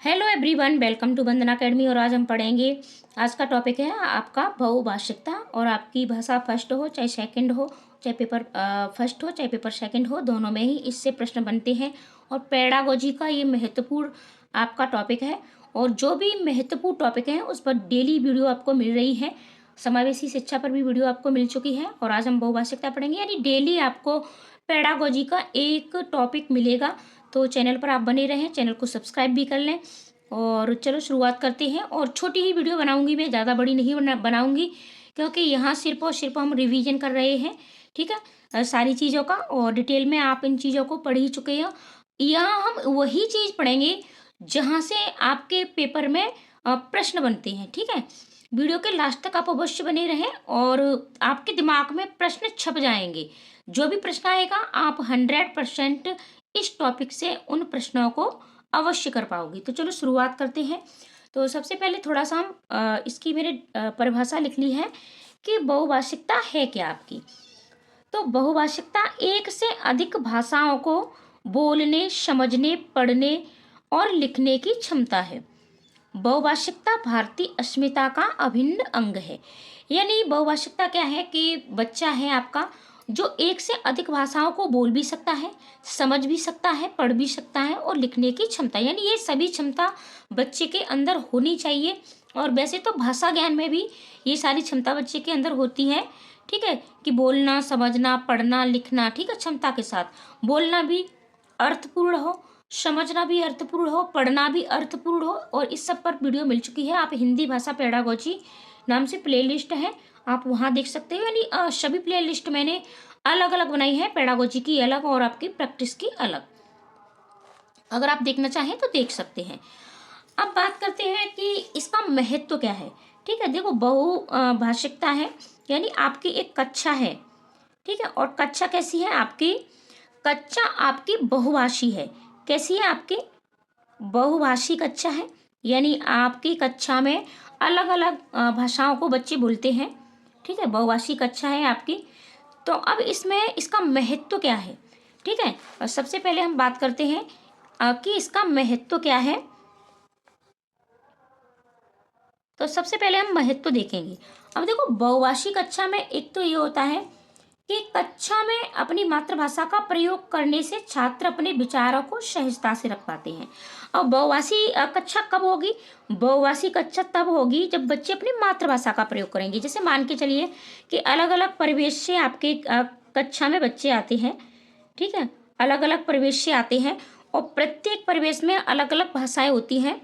Hello everyone, welcome to Vandana academy. और आज हम पढ़ेंगे, आज का टॉपिक है आपका बहुभाषिकता। और आपकी भाषा फर्स्ट हो चाहे सेकंड हो, चाहे पेपर फर्स्ट हो चाहे पेपर सेकंड हो, दोनों में ही इससे प्रश्न बनते हैं। और पेडागोजी का ये महत्वपूर्ण आपका टॉपिक है। और जो भी महत्वपूर्ण टॉपिक है उस पर डेली वीडियो आपको मिल रही है। समावेशी शिक्षा पर भी वीडियो आपको मिल चुकी है। और आज हम बहुभाषिकता पढ़ेंगे, यानी डेली आपको पेडागोजी का एक टॉपिक मिलेगा। तो चैनल पर आप बने रहें, चैनल को सब्सक्राइब भी कर लें। और चलो शुरुआत करते हैं। और छोटी ही वीडियो बनाऊंगी मैं, ज़्यादा बड़ी नहीं बनाऊंगी, क्योंकि यहाँ सिर्फ और सिर्फ हम रिवीजन कर रहे हैं। ठीक है, सारी चीज़ों का। और डिटेल में आप इन चीज़ों को पढ़ ही चुके हैं। यहाँ हम वही चीज़ पढ़ेंगे जहाँ से आपके पेपर में प्रश्न बनते हैं। ठीक है, वीडियो के लास्ट तक आप अवश्य बने रहें और आपके दिमाग में प्रश्न छप जाएंगे। जो भी प्रश्न आएगा आप 100% इस टॉपिक से उन प्रश्नों को अवश्य कर पाओगी। तो चलो शुरुआत करते हैं। तो सबसे पहले थोड़ा सा हम इसकी मैंने परिभाषा लिख ली है कि बहुभाषिकता है क्या आपकी। तो बहुभाषिकता एक से अधिक भाषाओं को बोलने, समझने, पढ़ने और लिखने की क्षमता है। बहुभाषिकता भारतीय अस्मिता का अभिन्न अंग है। यानी बहुभाषिकता क्या है कि बच्चा है आपका जो एक से अधिक भाषाओं को बोल भी सकता है, समझ भी सकता है, पढ़ भी सकता है और लिखने की क्षमता, यानी ये सभी क्षमता बच्चे के अंदर होनी चाहिए। और वैसे तो भाषा ज्ञान में भी ये सारी क्षमता बच्चे के अंदर होती है। ठीक है, कि बोलना, समझना, पढ़ना, लिखना। ठीक है, क्षमता के साथ बोलना भी अर्थपूर्ण हो, समझना भी अर्थपूर्ण हो, पढ़ना भी अर्थपूर्ण हो। और इस सब पर वीडियो मिल चुकी है। आप हिंदी भाषा पेडागोजी नाम से प्लेलिस्ट है, आप वहाँ देख सकते हो। यानी सभी प्लेलिस्ट मैंने अलग अलग बनाई है, पेडागोजी की अलग और आपकी प्रैक्टिस की अलग। अगर आप देखना चाहें तो देख सकते हैं। अब बात करते हैं कि इसका महत्व क्या है। ठीक है, देखो बहुभाषिकता है यानी आपकी एक कक्षा है। ठीक है, और कक्षा कैसी है आपकी? कक्षा आपकी बहुभाषी है। कैसी है आपकी? बहुभाषी कक्षा है। यानी आपकी कक्षा में अलग अलग भाषाओं को बच्चे बोलते हैं। ठीक है, बहुभाषी कक्षा है आपकी। तो अब इसमें इसका महत्व क्या है? ठीक है, और सबसे पहले हम बात करते हैं कि इसका महत्व क्या है। तो सबसे पहले हम महत्व देखेंगे। अब देखो, बहुभाषी कक्षा में एक तो ये होता है कि कक्षा में अपनी मातृभाषा का प्रयोग करने से छात्र अपने विचारों को सहजता से रख पाते हैं। और बहुभाषी कक्षा कब होगी? बहुभाषी कक्षा तब होगी जब बच्चे अपनी मातृभाषा का प्रयोग करेंगे। जैसे मान के चलिए कि अलग अलग परिवेश से आपके कक्षा में बच्चे आते हैं। ठीक है, अलग अलग परिवेश से आते हैं और प्रत्येक परिवेश में अलग अलग भाषाएं होती हैं।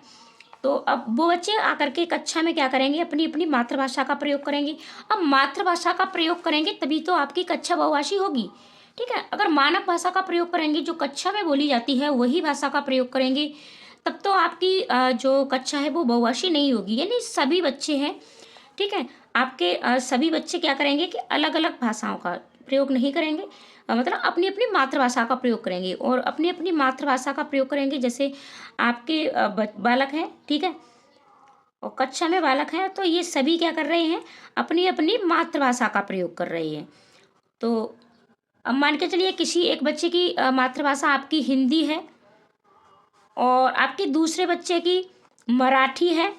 तो अब वो बच्चे आकर के कक्षा में क्या करेंगे? अपनी अपनी मातृभाषा का प्रयोग करेंगे। अब मातृभाषा का प्रयोग करेंगे तभी तो आपकी कक्षा बहुभाषी होगी। ठीक है, अगर मानक भाषा का प्रयोग करेंगे, जो कक्षा में बोली जाती है वही भाषा का प्रयोग करेंगे, तब तो आपकी जो कक्षा है वो बहुभाषी नहीं होगी। यानी सभी बच्चे हैं, ठीक है, आपके सभी बच्चे क्या करेंगे कि अलग अलग भाषाओं का प्रयोग नहीं करेंगे। मतलब अपनी अपनी मातृभाषा का प्रयोग करेंगे और अपनी अपनी मातृभाषा का प्रयोग करेंगे। जैसे आपके बालक हैं, ठीक है, और कक्षा में बालक हैं, तो ये सभी क्या कर रहे हैं? अपनी अपनी मातृभाषा का प्रयोग कर रहे हैं। तो अब मान के चलिए किसी एक बच्चे की मातृभाषा आपकी हिंदी है और आपके दूसरे बच्चे की मराठी है।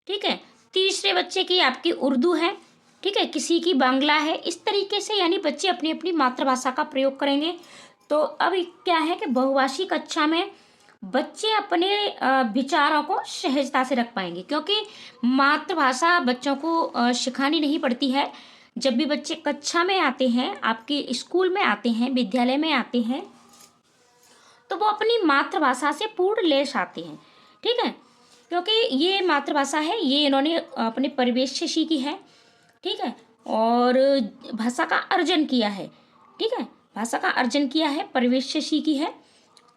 ठीक है, तीसरे बच्चे की आपकी उर्दू है। ठीक है, किसी की बांग्ला है। इस तरीके से यानी बच्चे अपनी अपनी मातृभाषा का प्रयोग करेंगे। तो अब क्या है कि बहुभाषी कक्षा में बच्चे अपने विचारों को सहजता से रख पाएंगे, क्योंकि मातृभाषा बच्चों को सिखानी नहीं पड़ती है। जब भी बच्चे कक्षा में आते हैं, आपके स्कूल में आते हैं, विद्यालय में आते हैं, तो वो अपनी मातृभाषा से पूर्ण लैस आते हैं। ठीक है, क्योंकि ये मातृभाषा है, ये इन्होंने अपने परिवेश से सीखी है। ठीक है, और भाषा का अर्जन किया है। ठीक है, भाषा का अर्जन किया है, परिवेश से सीखी है।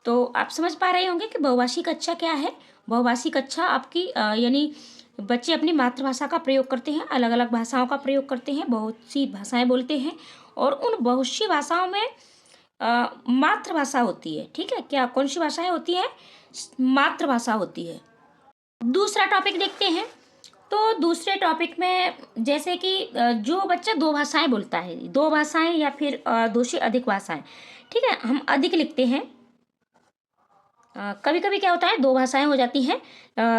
तो आप समझ पा रहे होंगे कि बहुभाषी कक्षा क्या है। बहुभाषी कक्षा आपकी यानी बच्चे अपनी मातृभाषा का प्रयोग करते हैं, अलग अलग भाषाओं का प्रयोग करते हैं, बहुत सी भाषाएं बोलते हैं और उन बहुत सी भाषाओं में मातृभाषा होती है। ठीक है, क्या कौन सी भाषाएं होती है? मातृभाषा होती है। दूसरा टॉपिक देखते हैं। तो दूसरे टॉपिक में जैसे कि जो बच्चा दो भाषाएं बोलता है, दो भाषाएं या फिर दो से अधिक भाषाएं। ठीक है, हम अधिक लिखते हैं। कभी कभी क्या होता है, दो भाषाएं हो जाती हैं,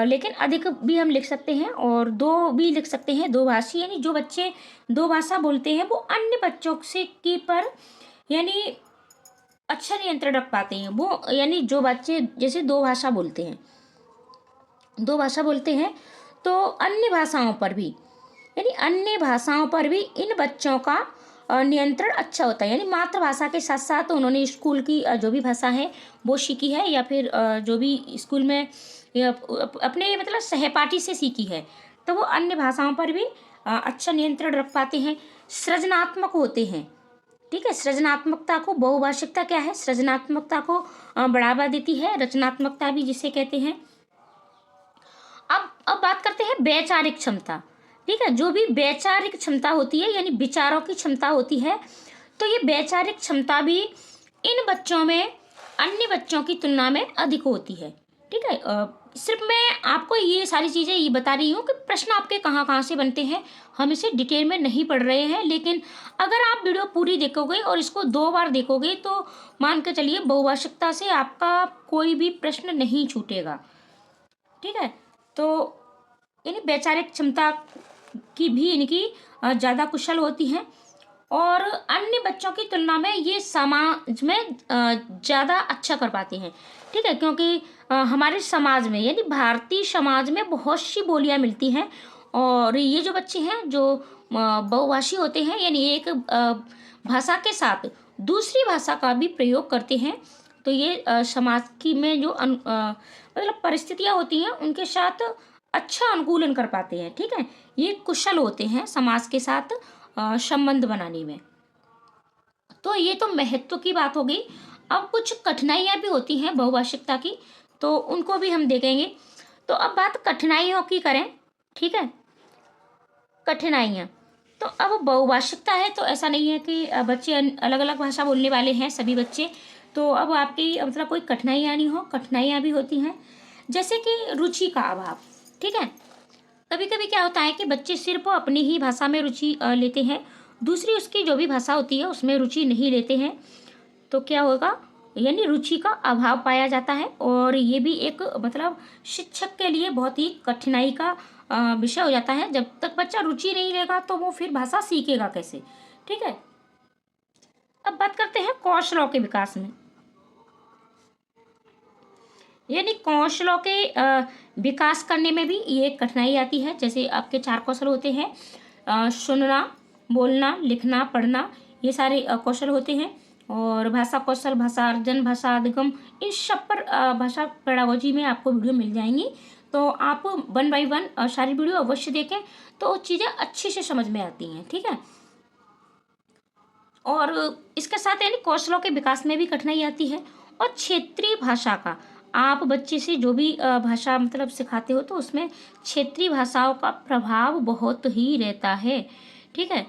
लेकिन अधिक भी हम लिख सकते हैं और दो भी लिख सकते हैं। दो भाषी यानी जो बच्चे दो भाषा बोलते हैं वो अन्य बच्चों से की पर यानी अच्छा नियंत्रण रख पाते हैं। वो यानी जो बच्चे जैसे दो भाषा बोलते हैं तो अन्य भाषाओं पर भी यानी अन्य भाषाओं पर भी इन बच्चों का नियंत्रण अच्छा होता है। यानी मातृभाषा के साथ साथ उन्होंने स्कूल की जो भी भाषा है वो सीखी है, या फिर जो भी स्कूल में या अपने मतलब सहपाठी से सीखी है, तो वो अन्य भाषाओं पर भी अच्छा नियंत्रण रख पाते हैं। सृजनात्मक होते हैं। ठीक है, सृजनात्मकता को बहुभाषिकता क्या है, सृजनात्मकता को बढ़ावा देती है, रचनात्मकता भी जिसे कहते हैं। अब बात करते हैं वैचारिक क्षमता। ठीक है, जो भी वैचारिक क्षमता होती है यानी विचारों की क्षमता होती है, तो ये वैचारिक क्षमता भी इन बच्चों में अन्य बच्चों की तुलना में अधिक होती है। ठीक है, सिर्फ मैं आपको ये सारी चीज़ें ये बता रही हूँ कि प्रश्न आपके कहाँ कहाँ से बनते हैं, हम इसे डिटेल में नहीं पढ़ रहे हैं, लेकिन अगर आप वीडियो पूरी देखोगे और इसको 2 बार देखोगे तो मान के चलिए बहुभाषिकता से आपका कोई भी प्रश्न नहीं छूटेगा। ठीक है, तो यानी वैचारिक क्षमता की भी इनकी ज़्यादा कुशल होती हैं और अन्य बच्चों की तुलना में ये समाज में ज़्यादा अच्छा कर पाते हैं। ठीक है, क्योंकि हमारे समाज में यानी भारतीय समाज में बहुत सी बोलियां मिलती हैं और ये जो बच्चे हैं जो बहुभाषी होते हैं यानी एक भाषा के साथ दूसरी भाषा का भी प्रयोग करते हैं, तो ये समाज की में जो मतलब परिस्थितियाँ होती हैं उनके साथ अच्छा अनुकूलन कर पाते हैं। ठीक है, ये कुशल होते हैं समाज के साथ संबंध बनाने में। तो ये तो महत्व की बात हो गई। अब कुछ कठिनाइयाँ भी होती हैं बहुभाषिकता की, तो उनको भी हम देखेंगे। तो अब बात कठिनाइयों की करें। ठीक है, कठिनाइयाँ तो अब बहुभाषिकता है तो ऐसा नहीं है कि बच्चे अलग अलग भाषा बोलने वाले हैं सभी बच्चे, तो अब आपकी मतलब कोई कठिनाइयाँ नहीं हो, कठिनाइयाँ भी होती हैं जैसे कि रुचि का अभाव। ठीक है, कभी कभी क्या होता है कि बच्चे सिर्फ अपनी ही भाषा में रुचि लेते हैं, दूसरी उसकी जो भी भाषा होती है उसमें रुचि नहीं लेते हैं, तो क्या होगा यानी रुचि का अभाव पाया जाता है और ये भी एक मतलब शिक्षक के लिए बहुत ही कठिनाई का विषय हो जाता है। जब तक बच्चा रुचि नहीं लेगा तो वो फिर भाषा सीखेगा कैसे। ठीक है, अब बात करते हैं कौशलों के विकास में। यानी कौशलों के विकास करने में भी ये कठिनाई आती है। जैसे आपके 4 कौशल होते हैं, सुनना, बोलना, लिखना, पढ़ना, ये सारे कौशल होते हैं। और भाषा कौशल, भाषा अर्जन, भाषा अधिगम, इन सब पर भाषा पेडागोजी में आपको वीडियो मिल जाएंगी, तो आप 1 बाय 1 सारी वीडियो अवश्य देखें तो चीज़ें अच्छी से समझ में आती हैं। ठीक है, और इसके साथ यानी कौशलों के विकास में भी कठिनाई आती है। और क्षेत्रीय भाषा का आप बच्चे से जो भी भाषा मतलब सिखाते हो तो उसमें क्षेत्रीय भाषाओं का प्रभाव बहुत ही रहता है। ठीक है,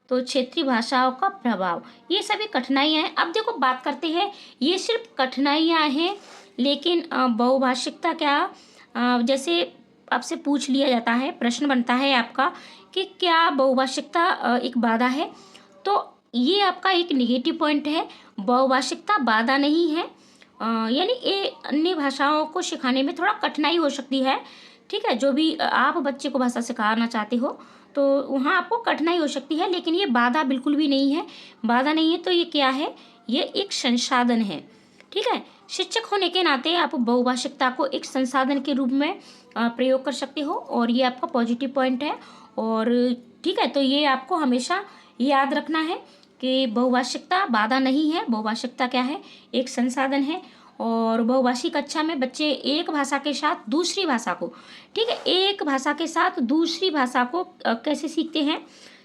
तो क्षेत्रीय भाषाओं का प्रभाव, ये सभी कठिनाइयाँ हैं। अब देखो बात करते हैं, ये सिर्फ कठिनाइयाँ हैं, लेकिन बहुभाषिकता क्या जैसे आपसे पूछ लिया जाता है, प्रश्न बनता है आपका कि क्या बहुभाषिकता एक बाधा है, तो ये आपका एक निगेटिव पॉइंट है। बहुभाषिकता बाधा नहीं है, यानी ये अन्य भाषाओं को सिखाने में थोड़ा कठिनाई हो सकती है। ठीक है, जो भी आप बच्चे को भाषा सिखाना चाहते हो तो वहाँ आपको कठिनाई हो सकती है, लेकिन ये बाधा बिल्कुल भी नहीं है। बाधा नहीं है तो ये क्या है, ये एक संसाधन है। ठीक है, शिक्षक होने के नाते आप बहुभाषिकता को एक संसाधन के रूप में प्रयोग कर सकते हो और ये आपका पॉजिटिव पॉइंट है। और ठीक है, तो ये आपको हमेशा याद रखना है कि बहुभाषिकता बाधा नहीं है। बहुभाषिकता क्या है, एक संसाधन है। और बहुभाषी कक्षा में बच्चे एक भाषा के साथ दूसरी भाषा को, ठीक है, एक भाषा के साथ दूसरी भाषा को कैसे सीखते हैं,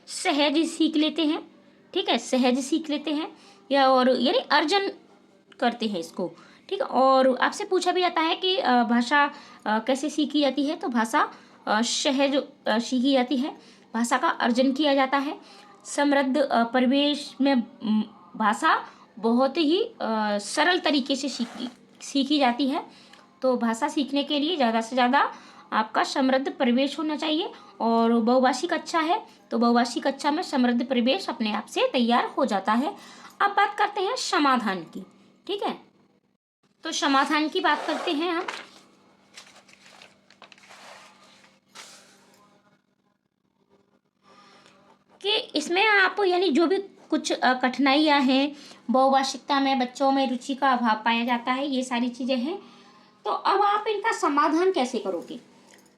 सहज सीख लेते हैं। ठीक है, सहज सीख लेते हैं या और यानी अर्जन करते हैं इसको। ठीक है, और आपसे पूछा भी जाता है कि भाषा कैसे सीखी जाती है, तो भाषा सहज सीखी जाती है, भाषा का अर्जन किया जाता है। समृद्ध परिवेश में भाषा बहुत ही सरल तरीके से सीखी जाती है। तो भाषा सीखने के लिए ज़्यादा से ज़्यादा आपका समृद्ध परिवेश होना चाहिए। और बहुभाषी कक्षा है तो बहुभाषी कक्षा में समृद्ध परिवेश अपने आप से तैयार हो जाता है। अब बात करते हैं समाधान की। ठीक है, तो समाधान की बात करते हैं हम। कि इसमें आप यानी जो भी कुछ कठिनाइयाँ हैं, बहुभाषिकता में बच्चों में रुचि का अभाव पाया जाता है, ये सारी चीज़ें हैं। तो अब आप इनका समाधान कैसे करोगे?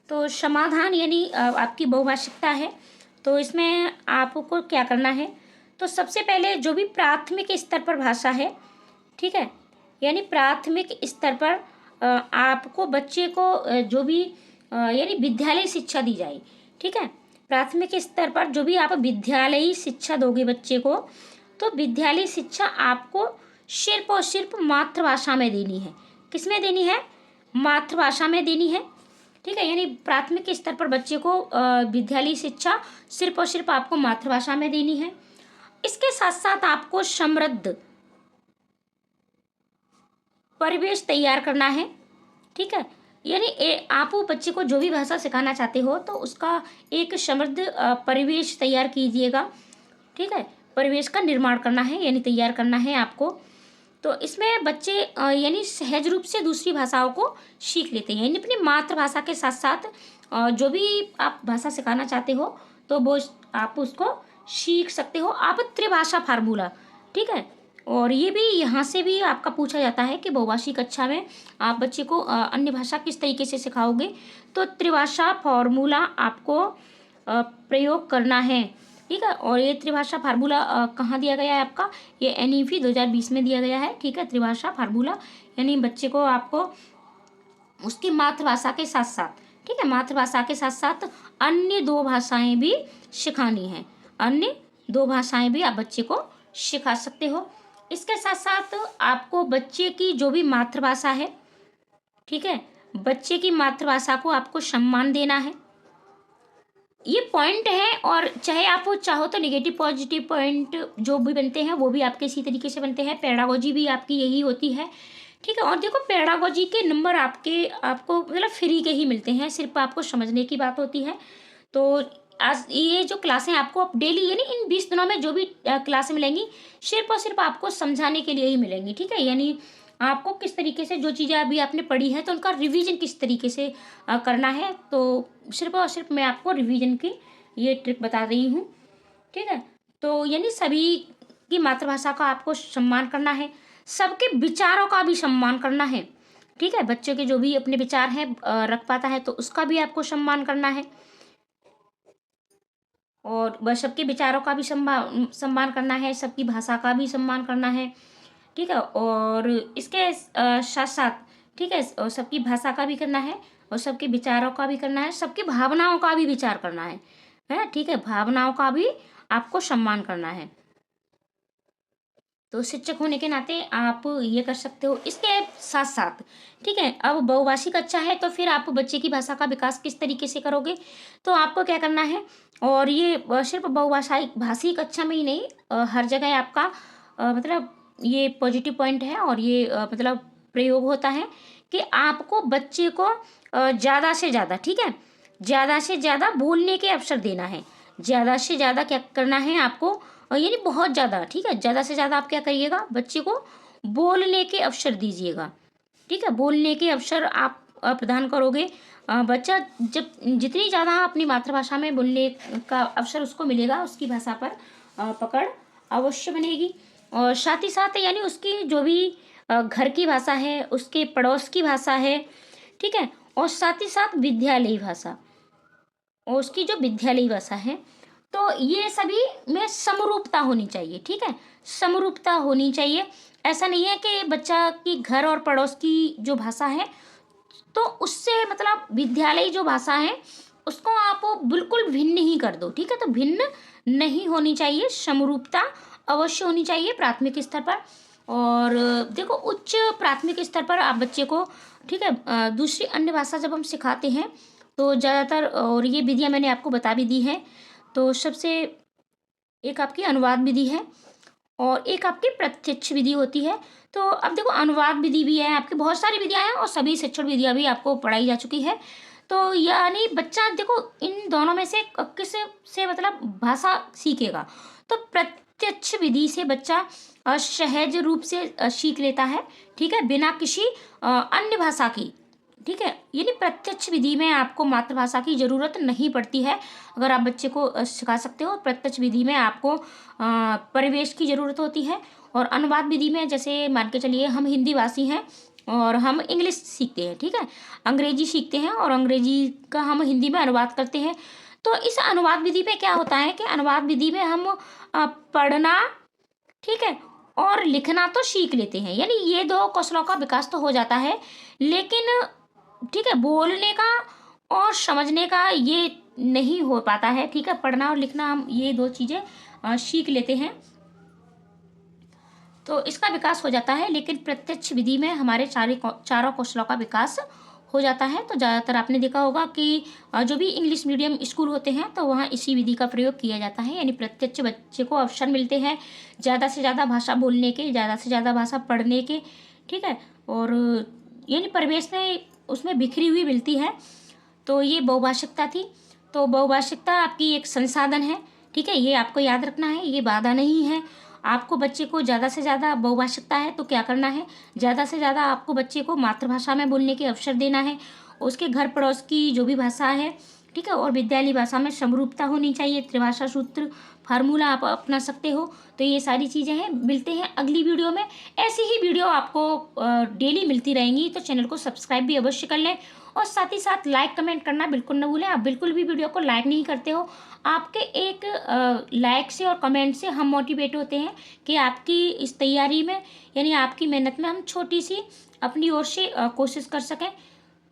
तो समाधान यानी आपकी बहुभाषिकता है, तो इसमें आपको क्या करना है? तो सबसे पहले जो भी प्राथमिक स्तर पर भाषा है, ठीक है, यानी प्राथमिक स्तर पर आपको बच्चे को जो भी यानी विद्यालय शिक्षा दी जाए, ठीक है, प्राथमिक स्तर पर जो भी आप विद्यालयी शिक्षा दोगे बच्चे को, तो विद्यालयी शिक्षा आपको सिर्फ और सिर्फ मातृभाषा में देनी है। किस में देनी है? मातृभाषा में देनी है, ठीक है। यानी प्राथमिक स्तर पर बच्चे को विद्यालयी शिक्षा सिर्फ और सिर्फ आपको मातृभाषा में देनी है। इसके साथ साथ आपको समृद्ध परिवेश तैयार करना है, ठीक है। यानी आप वो बच्चे को जो भी भाषा सिखाना चाहते हो तो उसका एक समृद्ध परिवेश तैयार कीजिएगा, ठीक है। परिवेश का निर्माण करना है यानी तैयार करना है आपको। तो इसमें बच्चे यानी सहज रूप से दूसरी भाषाओं को सीख लेते हैं, यानी अपनी मातृभाषा के साथ साथ जो भी आप भाषा सिखाना चाहते हो तो वो आप उसको सीख सकते हो। आप त्रिभाषा फार्मूला, ठीक है। और ये भी यहाँ से भी आपका पूछा जाता है कि बहुभाषी कक्षा में आप बच्चे को अन्य भाषा किस तरीके से सिखाओगे, तो त्रिभाषा फार्मूला आपको प्रयोग करना है, ठीक है। और ये त्रिभाषा फार्मूला कहाँ दिया गया है आपका? ये NEP 2020 में दिया गया है, ठीक है। त्रिभाषा फार्मूला यानी बच्चे को आपको उसकी मातृभाषा के साथ साथ, ठीक है, मातृभाषा के साथ साथ अन्य 2 भाषाएं भी सिखानी है। अन्य 2 भाषाएं भी आप बच्चे को सिखा सकते हो। इसके साथ साथ आपको बच्चे की जो भी मातृभाषा है, ठीक है, बच्चे की मातृभाषा को आपको सम्मान देना है। ये पॉइंट है, और चाहे आप चाहो तो नेगेटिव पॉजिटिव पॉइंट जो भी बनते हैं वो भी आपके इसी तरीके से बनते हैं। पेडागोजी भी आपकी यही होती है, ठीक है। और देखो पेडागोजी के नंबर आपको मतलब फ्री के ही मिलते हैं, सिर्फ आपको समझने की बात होती है। तो आज ये जो क्लासें आपको डेली यानी इन 20 दिनों में जो भी क्लासें मिलेंगी सिर्फ और सिर्फ आपको समझाने के लिए ही मिलेंगी, ठीक है। यानी आपको किस तरीके से जो चीज़ें अभी आपने पढ़ी है तो उनका रिवीजन किस तरीके से करना है, तो सिर्फ और सिर्फ मैं आपको रिवीजन की ये ट्रिक बता रही हूँ, ठीक है। तो यानी सभी की मातृभाषा का आपको सम्मान करना है, सबके विचारों का भी सम्मान करना है, ठीक है। बच्चों के जो भी अपने विचार हैं रख पाता है तो उसका भी आपको सम्मान करना है, और वह सबके विचारों का भी सम्मान करना है, सबकी भाषा का भी सम्मान करना है, ठीक है। और इसके साथ साथ, ठीक है, और सबकी भाषा का भी करना है और सबके विचारों का भी करना है, सबकी भावनाओं का भी विचार करना है, ठीक है। भावनाओं का भी आपको सम्मान करना है। तो शिक्षक होने के नाते आप ये कर सकते हो। इसके साथ साथ, ठीक है, अब बहुभाषी कक्षा है तो फिर आप बच्चे की भाषा का विकास किस तरीके से करोगे, तो आपको क्या करना है, और ये सिर्फ भाषी कक्षा में ही नहीं हर जगह आपका मतलब ये पॉजिटिव पॉइंट है, और ये मतलब प्रयोग होता है कि आपको बच्चे को ज़्यादा से ज़्यादा, ठीक है, ज़्यादा से ज़्यादा बोलने के अवसर देना है। ज़्यादा से ज़्यादा क्या करना है आपको, यानी बहुत ज़्यादा, ठीक है, ज़्यादा से ज़्यादा आप क्या करिएगा, बच्चे को बोलने के अवसर दीजिएगा, ठीक है। बोलने के अवसर आप प्रदान करोगे, बच्चा जब जितनी ज़्यादा अपनी मातृभाषा में बोलने का अवसर उसको मिलेगा, उसकी भाषा पर पकड़ अवश्य बनेगी। और साथ ही साथ यानी उसकी जो भी घर की भाषा है, उसके पड़ोस की भाषा है, ठीक है, और साथ ही साथ विद्यालयी भाषा, और उसकी जो विद्यालयी भाषा है, तो ये सभी में समरूपता होनी चाहिए, ठीक है, समरूपता होनी चाहिए। ऐसा नहीं है कि बच्चा की घर और पड़ोस की जो भाषा है तो उससे मतलब विद्यालयी जो भाषा है उसको आप बिल्कुल भिन्न ही कर दो, ठीक है। तो भिन्न नहीं होनी चाहिए, समरूपता अवश्य होनी चाहिए प्राथमिक स्तर पर। और देखो उच्च प्राथमिक स्तर पर आप बच्चे को, ठीक है, दूसरी अन्य भाषा जब हम सिखाते हैं तो ज़्यादातर, और ये विधियाँ मैंने आपको बता भी दी हैं, तो सबसे एक आपकी अनुवाद विधि है और एक आपकी प्रत्यक्ष विधि होती है। तो अब देखो अनुवाद विधि भी है, आपकी बहुत सारी विधियाँ हैं और सभी शिक्षण विधियाँ भी आपको पढ़ाई जा चुकी है। तो यानी बच्चा देखो इन दोनों में से किस से मतलब भाषा सीखेगा, तो प्रत्यक्ष विधि से बच्चा सहज रूप से सीख लेता है, ठीक है, बिना किसी अन्य भाषा की, ठीक है। यानी प्रत्यक्ष विधि में आपको मातृभाषा की ज़रूरत नहीं पड़ती है, अगर आप बच्चे को सिखा सकते हो। प्रत्यक्ष विधि में आपको परिवेश की ज़रूरत होती है, और अनुवाद विधि में जैसे मान के चलिए हम हिंदी भाषी हैं और हम इंग्लिश सीखते हैं, ठीक है, अंग्रेजी सीखते हैं और अंग्रेजी का हम हिंदी में अनुवाद करते हैं। तो इस अनुवाद विधि में क्या होता है कि अनुवाद विधि में हम पढ़ना, ठीक है, और लिखना तो सीख लेते हैं, यानी ये दो कौशलों का विकास तो हो जाता है, लेकिन ठीक है, बोलने का और समझने का ये नहीं हो पाता है, ठीक है। पढ़ना और लिखना हम ये दो चीज़ें सीख लेते हैं, तो इसका विकास हो जाता है, लेकिन प्रत्यक्ष विधि में हमारे चारों कौशलों का विकास हो जाता है। तो ज़्यादातर आपने देखा होगा कि जो भी इंग्लिश मीडियम स्कूल होते हैं तो वहाँ इसी विधि का प्रयोग किया जाता है, यानी प्रत्यक्ष बच्चे को अवसर मिलते हैं ज़्यादा से ज़्यादा भाषा बोलने के, ज़्यादा से ज़्यादा भाषा पढ़ने के, ठीक है, और यानी परिवेश में उसमें बिखरी हुई मिलती है। तो ये बहुभाषिकता थी। तो बहुभाषिकता आपकी एक संसाधन है, ठीक है, ये आपको याद रखना है, ये बाधा नहीं है। आपको बच्चे को ज़्यादा से ज़्यादा बहुभाषिकता है तो क्या करना है, ज़्यादा से ज़्यादा आपको बच्चे को मातृभाषा में बोलने के अवसर देना है, उसके घर पड़ोस की जो भी भाषा है, ठीक है, और विद्यालय भाषा में समरूपता होनी चाहिए, त्रिभाषा सूत्र फार्मूला आप अपना सकते हो। तो ये सारी चीज़ें हैं। मिलते हैं अगली वीडियो में। ऐसी ही वीडियो आपको डेली मिलती रहेंगी, तो चैनल को सब्सक्राइब भी अवश्य कर लें, और साथ ही साथ लाइक कमेंट करना बिल्कुल न भूलें। आप बिल्कुल भी वीडियो को लाइक नहीं करते हो, आपके एक लाइक से और कमेंट से हम मोटिवेट होते हैं कि आपकी इस तैयारी में, यानी आपकी मेहनत में हम छोटी सी अपनी ओर से कोशिश कर सकें।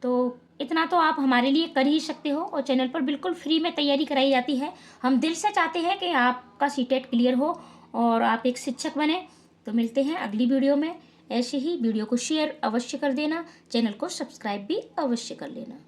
तो इतना तो आप हमारे लिए कर ही सकते हो, और चैनल पर बिल्कुल फ्री में तैयारी कराई जाती है। हम दिल से चाहते हैं कि आपका सीटेट क्लियर हो और आप एक शिक्षक बने। तो मिलते हैं अगली वीडियो में। ऐसे ही वीडियो को शेयर अवश्य कर देना, चैनल को सब्सक्राइब भी अवश्य कर लेना।